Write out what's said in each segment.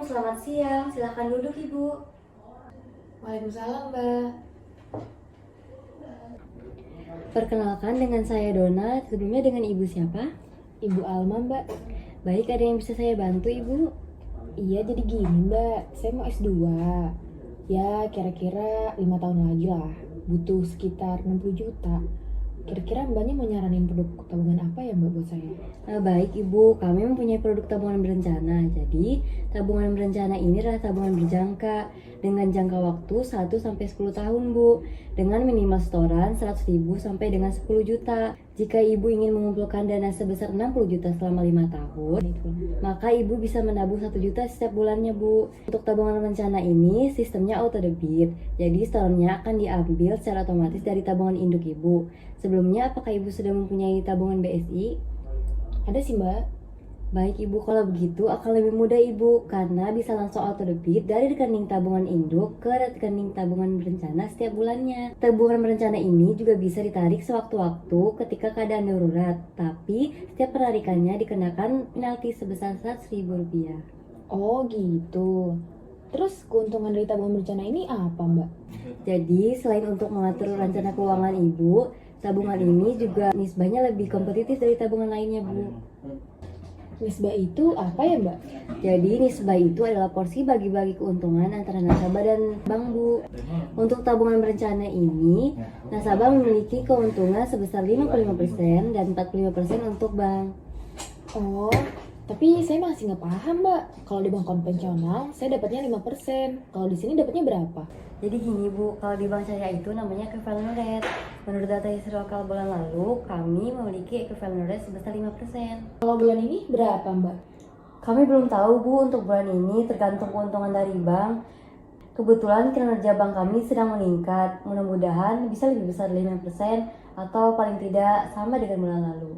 selamat siang. Silahkan duduk, Ibu. Waalaikumsalam, Mbak. Perkenalkan dengan saya Dona. Sebelumnya dengan Ibu siapa? Ibu Alma, Mbak. Baik, ada yang bisa saya bantu, Ibu? Iya, jadi gini, Mbak. Saya mau S2. Ya, kira-kira 5 tahun lagi lah. Butuh sekitar 60 juta. Kira-kira Mbaknya mau nyaranin produk tabungan apa ya, Mbak, buat saya? Baik, Ibu. Kami mempunyai produk tabungan berencana. Jadi, tabungan berencana ini adalah tabungan berjangka dengan jangka waktu 1-10 tahun, Bu. Dengan minimal setoran 100.000 sampai dengan 10 juta. Jika Ibu ingin mengumpulkan dana sebesar 60 juta selama 5 tahun, maka Ibu bisa menabung 1 juta setiap bulannya, Bu. Untuk tabungan rencana ini, sistemnya auto debit. Jadi, setorannya akan diambil secara otomatis dari tabungan induk Ibu. Sebelumnya, apakah Ibu sudah mempunyai tabungan BSI? Ada sih, Mbak. Baik, Ibu, kalau begitu akan lebih mudah, Ibu, karena bisa langsung auto debit dari rekening tabungan induk ke rekening tabungan berencana setiap bulannya. Tabungan berencana ini juga bisa ditarik sewaktu-waktu ketika keadaan darurat, tapi setiap penarikannya dikenakan penalti sebesar Rp100.000. Oh, gitu. Terus keuntungan dari tabungan berencana ini apa, Mbak? Jadi, selain untuk mengatur rencana keuangan Ibu, tabungan ini juga nisbahnya lebih kompetitif dari tabungan lainnya, Bu. Nisbah itu apa ya, Mbak? Jadi nisbah itu adalah porsi bagi-bagi keuntungan antara nasabah dan bank, Bu. Untuk tabungan berencana ini, nasabah memiliki keuntungan sebesar 55% dan 45% untuk bank. Oh, tapi saya masih nggak paham, Mbak. Kalau di bank konvensional, saya dapatnya 5%. Kalau di sini dapatnya berapa? Jadi gini, Bu, kalau di bank syariah itu namanya equivalent rate. Menurut data historical bulan lalu, kami memiliki equivalent rate sebesar 5%. Kalau bulan ini berapa, Mbak? Kami belum tahu, Bu, untuk bulan ini tergantung keuntungan dari bank. Kebetulan kinerja bank kami sedang meningkat. Mudah-mudahan bisa lebih besar dari 5% atau paling tidak sama dengan bulan lalu.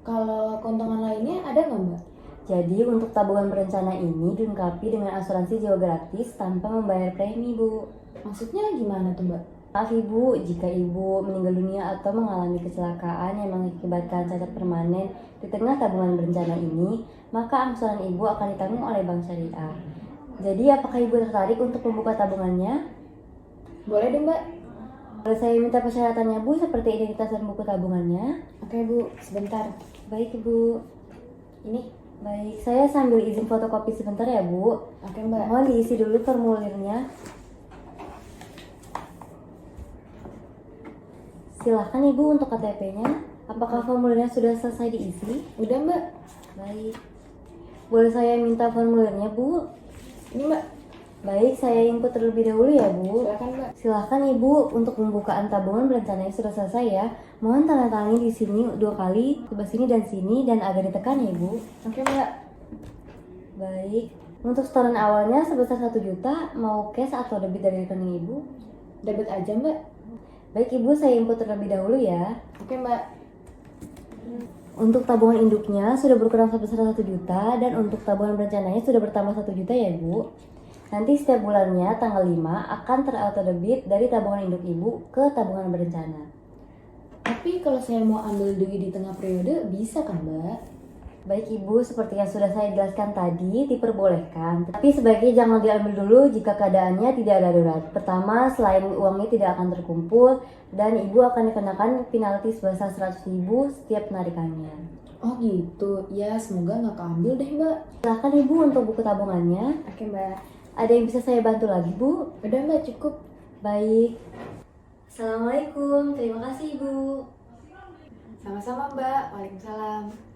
Kalau keuntungan lainnya ada nggak, Mbak? Jadi untuk tabungan berencana ini dilengkapi dengan asuransi jiwa gratis tanpa membayar premi, Bu. Maksudnya gimana tuh, Mbak? Maaf Ibu, jika Ibu meninggal dunia atau mengalami kecelakaan yang mengakibatkan cacat permanen di tengah tabungan berencana ini, maka angsuran Ibu akan ditanggung oleh bank syariah. Jadi apakah Ibu tertarik untuk membuka tabungannya? Boleh deh, Mbak. Boleh saya minta persyaratannya, Bu, seperti identitas dan buku tabungannya? Oke, Bu. Sebentar. Baik, Ibu. Ini. Baik, saya sambil izin fotokopi sebentar ya, Bu. Oke, Mbak. Mohon diisi dulu formulirnya. Silahkan Ibu untuk KTP-nya. Apakah formulirnya sudah selesai diisi? Udah, Mbak. Baik. Boleh saya minta formulirnya, Bu? Ini, Mbak. Baik, saya input terlebih dahulu ya, Bu. Silakan, Mbak. Silahkan Ibu, untuk pembukaan tabungan berencananya sudah selesai ya. Mohon tanda tangan di sini 2 kali, sebelah sini dan sini, dan agak ditekan ya, Ibu. Oke, Mbak. Baik. Untuk setoran awalnya sebesar 1 juta, mau cash atau debit dari rekening Ibu? Debit aja, Mbak. Baik Ibu, saya input terlebih dahulu ya. Oke, Mbak. Untuk tabungan induknya sudah berkurang sebesar 1 juta, dan untuk tabungan berencananya sudah bertambah 1 juta ya, Bu. Nanti setiap bulannya tanggal 5 akan terauto debit dari tabungan induk Ibu ke tabungan berencana. Tapi kalau saya mau ambil duit di tengah periode, bisa kan, Mbak? Baik Ibu, seperti yang sudah saya jelaskan tadi, diperbolehkan. Tapi sebaiknya jangan diambil dulu jika keadaannya tidak darurat. Pertama, selain uangnya tidak akan terkumpul, dan Ibu akan dikenakan penalti sebesar 100.000 setiap penarikannya. Oh gitu, ya semoga nggak keambil deh, Mbak. Silakan Ibu untuk buku tabungannya. Oke, Mbak. Ada yang bisa saya bantu lagi, Bu? Udah, Mbak, cukup. Baik. Assalamualaikum, terima kasih Ibu. Sama-sama, Mbak. Waalaikumsalam.